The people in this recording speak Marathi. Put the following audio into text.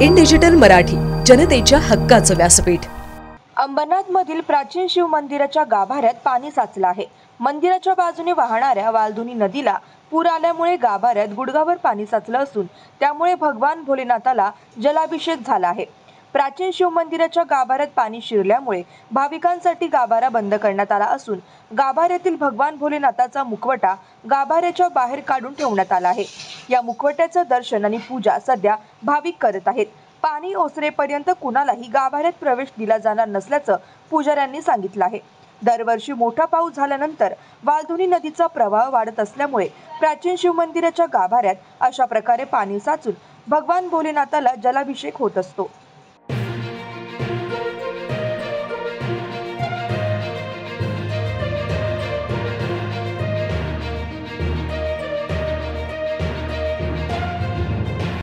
इन डिजिटल मराठी, जनतेच्या हक्काचं व्यासपीठ। अंबरनाथमधील प्राचीन शिव मंदिराच्या गाभाऱ्यात पाणी साचलं आहे। मंदिराच्या बाजूने वाहणाऱ्या वालधुनी नदीला पूर आल्यामुळे गाभाऱ्यात गुडघाभर पाणी साचलं असून त्यामुळे भगवान भोलेनाथाला जलाभिषेक झाला आहे। प्राचीन शिव मंदिराच्या गाभाऱ्यात पाणी शिरल्यामुळे भाविकांसाठी गाभारा बंद करण्यात आला असून गाभाऱ्यातील भगवान भोलेनाथाचा मुखवटा गाभाऱ्याच्या बाहेर काढून ठेवण्यात आला आहे। या मुखवट्याचं दर्शन आणि पूजा सध्या भाविक करत आहेत। पाणी ओसरेपर्यंत कुणालाही गाभाऱ्यात प्रवेश दिला जाणार नसल्याचं पुजाऱ्यांनी सांगितलं आहे। दरवर्षी मोठा पाऊस झाल्यानंतर वालधुनी नदीचा प्रवाह वाढत असल्यामुळे प्राचीन शिव मंदिराच्या गाभाऱ्यात अशा प्रकारे पाणी साचून भगवान भोलेनाथाला जलाभिषेक होत असतो।